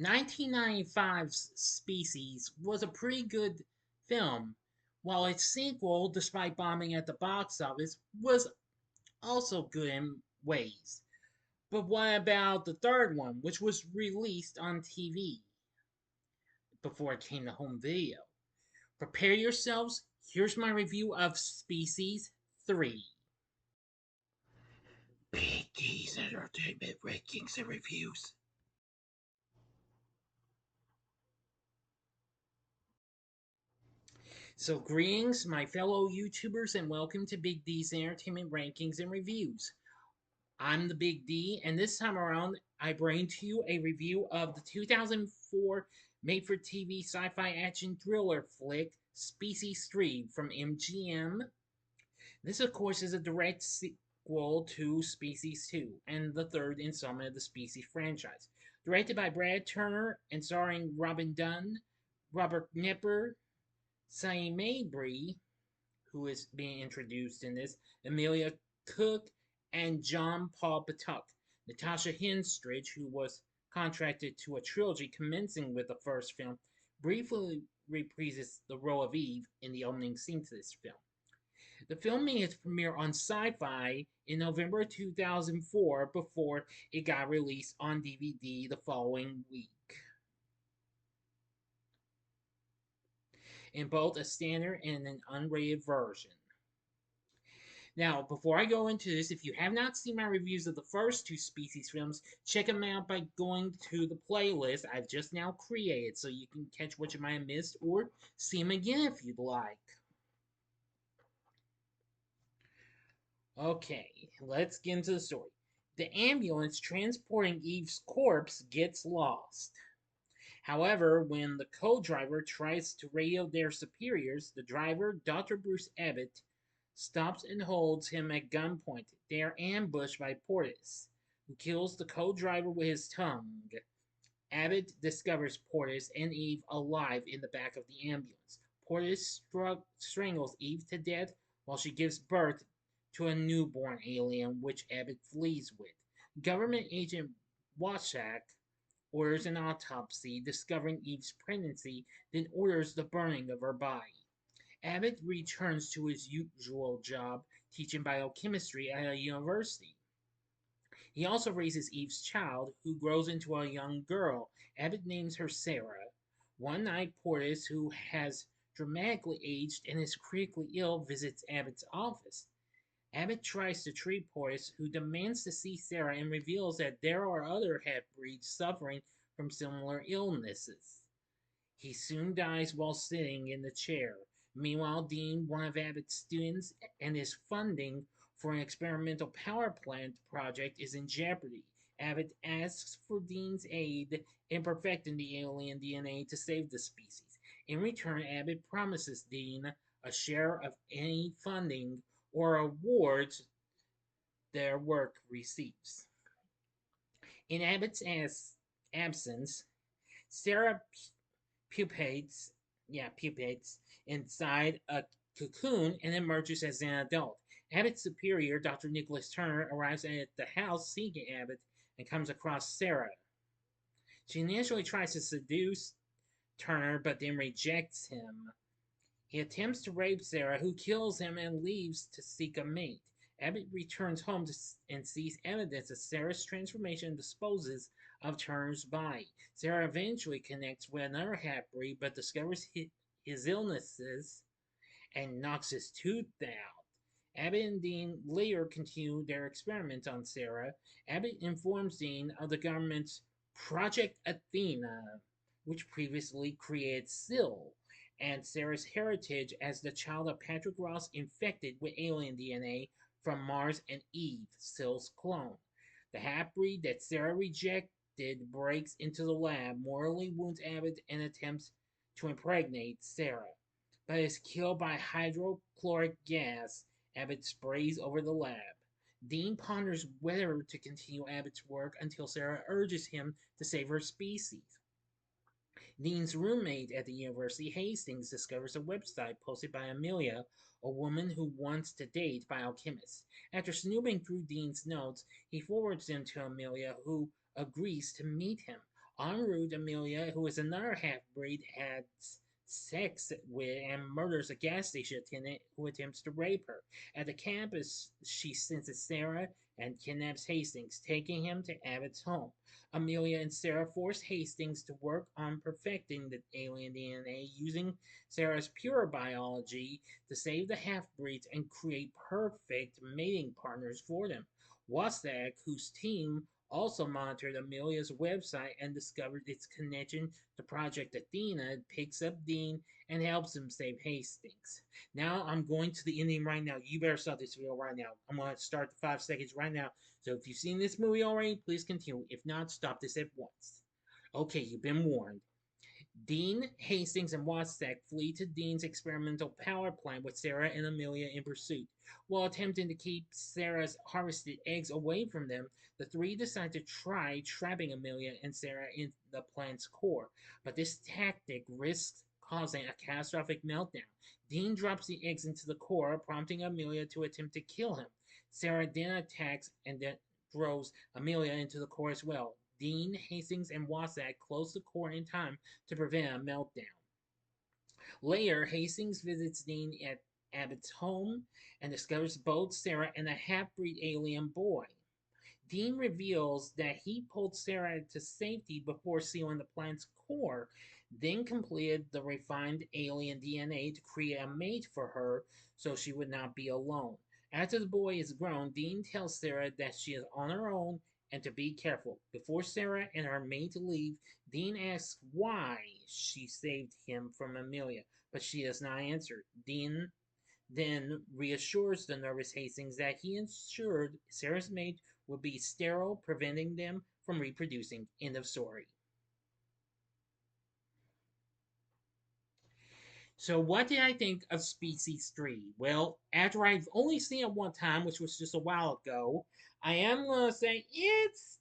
1995's Species was a pretty good film, while its sequel, despite bombing at the box office, was also good in ways. But what about the third one, which was released on TV before it came to home video? Prepare yourselves. Here's my review of Species 3. Big D's Entertainment Rankings and Reviews. So, greetings, my fellow YouTubers, and welcome to Big D's Entertainment Rankings and Reviews. I'm the Big D, and this time around, I bring to you a review of the 2004 made for TV sci fi action thriller flick Species 3 from MGM. This, of course, is a direct sequel to Species 2 and the third installment of the Species franchise. Directed by Brad Turner and starring Robin Dunne, Robert Knepper, Mabrey, who is being introduced in this, Amelia, Cooke, and Paul Pitoc. Natasha Henstridge, who was contracted to a trilogy commencing with the first film, briefly reprises the role of Eve in the opening scene to this film. The film made its premiere on Sci-Fi in November 2004 before it got released on DVD the following week, in both a standard and an unrated version. Now, before I go into this, if you have not seen my reviews of the first two Species films, check them out by going to the playlist I've just now created so you can catch what you might have missed or see them again if you'd like. Okay, let's get into the story. The ambulance transporting Eve's corpse gets lost. However, when the co-driver tries to radio their superiors, the driver, Dr. Bruce Abbott, stops and holds him at gunpoint. They are ambushed by Portis, who kills the co-driver with his tongue. Abbott discovers Portis and Eve alive in the back of the ambulance. Portis strangles Eve to death while she gives birth to a newborn alien, which Abbott flees with. Government agent Washak orders an autopsy, discovering Eve's pregnancy, then orders the burning of her body. Abbott returns to his usual job, teaching biochemistry at a university. He also raises Eve's child, who grows into a young girl. Abbott names her Sarah. One night, Portis, who has dramatically aged and is critically ill, visits Abbott's office. Abbott tries to treat Portis, who demands to see Sarah and reveals that there are other half-breeds suffering from similar illnesses. He soon dies while sitting in the chair. Meanwhile, Dean, one of Abbott's students, and his funding for an experimental power plant project is in jeopardy. Abbott asks for Dean's aid in perfecting the alien DNA to save the species. In return, Abbott promises Dean a share of any funding or awards their work receives. In Abbott's absence, Sarah pupates inside a cocoon and emerges as an adult. Abbott's superior, Dr. Nicholas Turner, arrives at the house seeking Abbott and comes across Sarah. She initially tries to seduce Turner, but then rejects him. He attempts to rape Sarah, who kills him and leaves to seek a mate. Abbott returns home and sees evidence of Sarah's transformation and disposes of Turner's body. Sarah eventually connects with another half-breed, but discovers his illnesses and knocks his tooth out. Abbott and Dean later continue their experiments on Sarah. Abbott informs Dean of the government's Project Athena, which previously created Syl, and Sarah's heritage as the child of Patrick Ross infected with alien DNA from Mars and Eve, Syl's clone. The half-breed that Sarah rejected breaks into the lab, mortally wounds Abbott, and attempts to impregnate Sarah, but is killed by hydrochloric gas Abbott sprays over the lab. Dean ponders whether to continue Abbott's work until Sarah urges him to save her species. Dean's roommate at the university, Hastings, discovers a website posted by Amelia, a woman who wants to date biochemists. After snooping through Dean's notes, he forwards them to Amelia, who agrees to meet him. En route, Amelia, who is another half breed, had sex with and murders a gas station attendant who attempts to rape her. At the campus, she senses Sarah and kidnaps Hastings, taking him to Abbott's home. Amelia and Sarah force Hastings to work on perfecting the alien DNA using Sarah's pure biology to save the half breeds and create perfect mating partners for them. Wasdak, whose team also monitored Amelia's website and discovered its connection to Project Athena, picks up Dean and helps him save Hastings. Now I'm going to the ending right now. You better stop this video right now. I'm going to start the 5 seconds right now. So if you've seen this movie already, please continue. If not, stop this at once. Okay, you've been warned. Dean, Hastings, and Wastek flee to Dean's experimental power plant with Sarah and Amelia in pursuit. While attempting to keep Sarah's harvested eggs away from them, the three decide to try trapping Amelia and Sarah in the plant's core. But this tactic risks causing a catastrophic meltdown. Dean drops the eggs into the core, prompting Amelia to attempt to kill him. Sarah then attacks and then throws Amelia into the core as well. Dean, Hastings, and Wasak close the core in time to prevent a meltdown. Later, Hastings visits Dean at Abbott's home and discovers both Sarah and a half-breed alien boy. Dean reveals that he pulled Sarah to safety before sealing the plant's core, then completed the refined alien DNA to create a mate for her so she would not be alone. After the boy is grown, Dean tells Sarah that she is on her own and to be careful. Before Sarah and her mate leave, Dean asks why she saved him from Amelia, but she does not answer. Dean then reassures the nervous Hastings that he ensured Sarah's mate would be sterile, preventing them from reproducing. End of story. So, what did I think of Species 3? Well, after I've only seen it one time, which was just a while ago, I am gonna say it's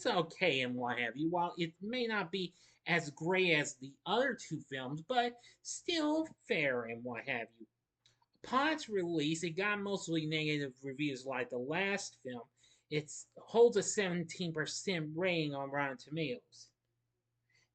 okay and what have you. While it may not be as great as the other two films, but still fair and what have you. Upon its release, it got mostly negative reviews like the last film. It holds a 17% rating on Rotten Tomatoes.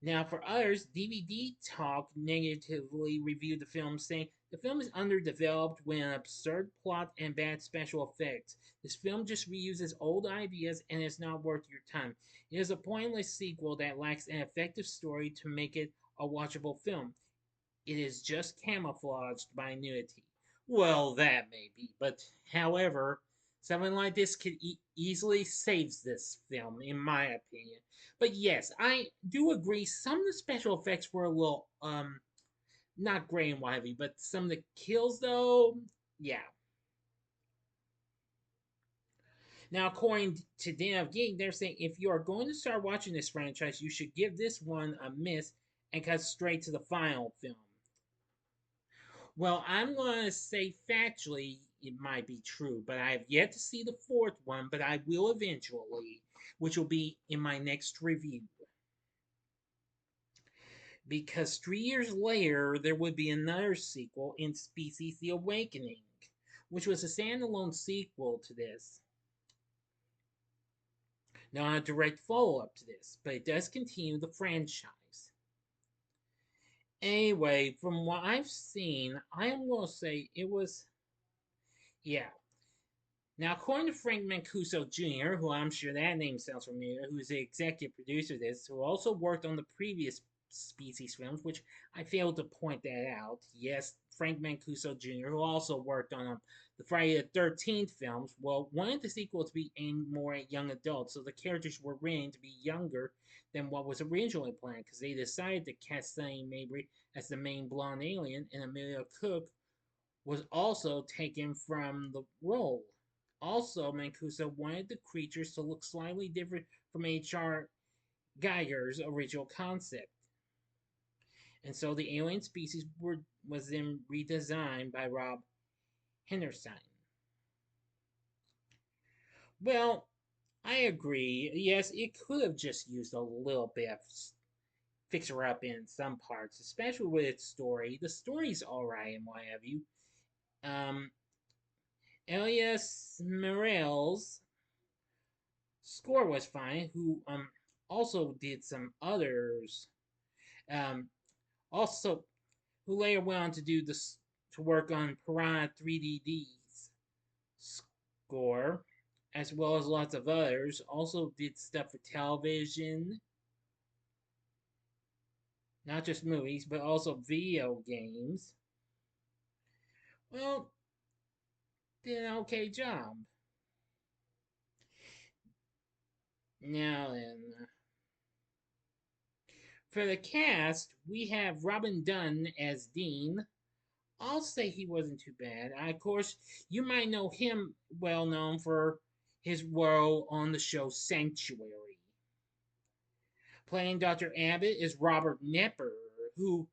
Now, for others, DVD Talk negatively reviewed the film, saying the film is underdeveloped with an absurd plot and bad special effects. This film just reuses old ideas and is not worth your time. It is a pointless sequel that lacks an effective story to make it a watchable film. It is just camouflaged by nudity. Well, that may be, but however, something like this could easily saves this film, in my opinion. But yes, I do agree. Some of the special effects were a little not great and what have you, but some of the kills though, yeah. Now, according to Dan of Geek, they're saying if you are going to start watching this franchise, you should give this one a miss and cut straight to the final film. Well, I'm going to say factually it might be true, but I have yet to see the fourth one, but I will eventually, which will be in my next review. Because 3 years later, there would be another sequel in Species The Awakening, which was a standalone sequel to this. Not a direct follow up to this, but it does continue the franchise. Anyway, from what I've seen, I am going to say it was. Yeah. Now, according to Frank Mancuso Jr., who I'm sure that name sounds familiar, who is the executive producer of this, who also worked on the previous Species films, which I failed to point that out. Yes, Frank Mancuso Jr., who also worked on the Friday the 13th films, well, wanted the sequel to be aimed more at young adults, so the characters were written to be younger than what was originally planned, because they decided to cast Mabrey as the main blonde alien, and Amelia Cooke was also taken from the role. Also, Mancuso wanted the creatures to look slightly different from H.R. Geiger's original concept. And so the alien species was then redesigned by Rob Henderson. Well, I agree. Yes, it could have just used a little bit of fixer up in some parts, especially with its story. The story's alright and what have you. Elias Morel's score was fine, who also did some others. Um, also, who later went on to do this to work on Piranha 3DD's score, as well as lots of others. Also did stuff for television, not just movies, but also video games. Well, did an okay job. Now then, for the cast, we have Robin Dunne as Dean. I'll say he wasn't too bad. Of course, you might know him well known for his role on the show Sanctuary. Playing Dr. Abbott is Robert Knepper, who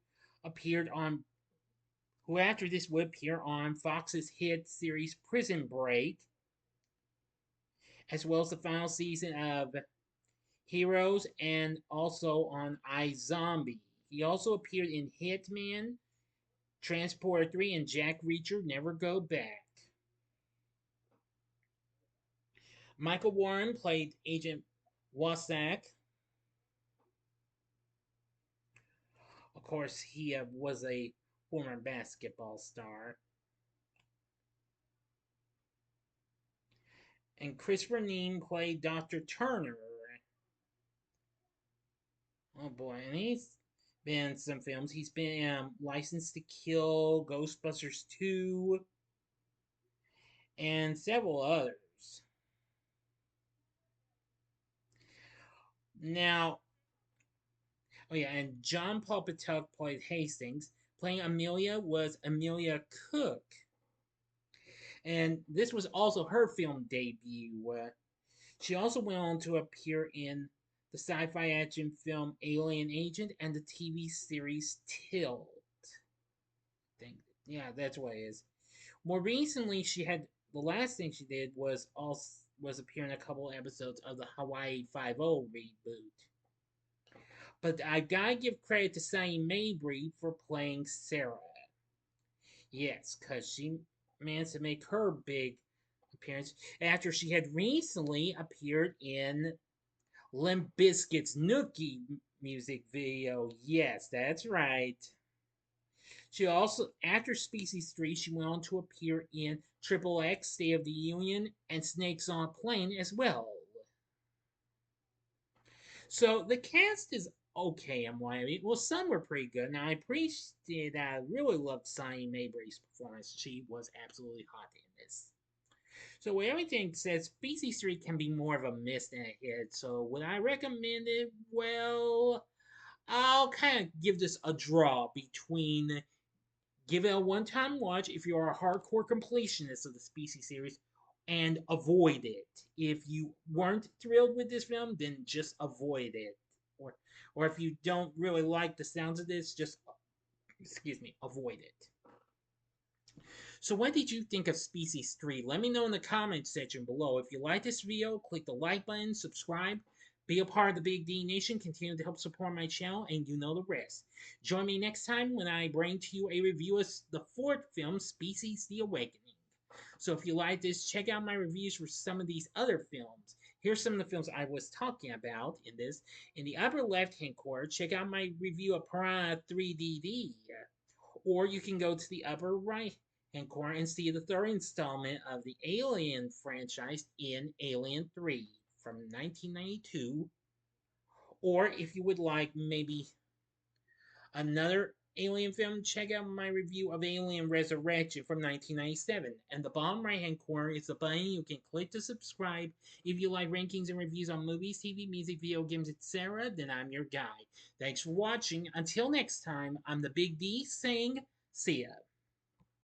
appeared on who after this would appear on Fox's hit series Prison Break, as well as the final season of Heroes and also on iZombie. He also appeared in Hitman, Transporter 3, and Jack Reacher Never Go Back. Michael Warren played Agent Wasak. Of course, he was a former basketball star. And Christopher Neame played Dr. Turner. Oh boy, and he's been in some films. He's been Licensed to Kill, Ghostbusters 2, and several others. Now, oh yeah, and John Paul Pitoc played Hastings. Playing Amelia was Amelia Cooke. And this was also her film debut. She also went on to appear in the sci-fi action film Alien Agent and the TV series Tilt. Yeah, that's what it is. More recently, she had the last thing she did was appear in a couple episodes of the Hawaii Five-O reboot. But I gotta give credit to Mabrey for playing Sarah. Yes, because she managed to make her big appearance after she had recently appeared in Limp Bizkit's Nookie music video. Yes, that's right. She also, after Species 3, she went on to appear in Triple X, State of the Union, and Snakes on a Plane as well. So the cast is okay in Miami. Well, some were pretty good. Now, I appreciate that. I really loved Sonny Mabrey's performance. She was absolutely hot in this. So what everything says, Species 3 can be more of a miss than a hit. So would I recommend it? Well, I'll kind of give this a draw between give it a one-time watch if you're a hardcore completionist of the Species series, and avoid it. If you weren't thrilled with this film, then just avoid it. Or if you don't really like the sounds of this, just avoid it. So what did you think of Species 3? Let me know in the comments section below. If you like this video, click the like button, subscribe, be a part of the Big D Nation, continue to help support my channel, and you know the rest. Join me next time when I bring to you a review of the fourth film, Species: The Awakening. So if you like this, check out my reviews for some of these other films. Here's some of the films I was talking about in this. In the upper left-hand corner, check out my review of Piranha 3DD. Or you can go to the upper right-hand corner and see the third installment of the Alien franchise in Alien 3 from 1992. Or if you would like maybe another Alien film, check out my review of Alien Resurrection from 1997. And the bottom right hand corner is the button you can click to subscribe. If you like rankings and reviews on movies, TV, music, video games, etc., then I'm your guy. Thanks for watching. Until next time, I'm the Big D saying, see ya.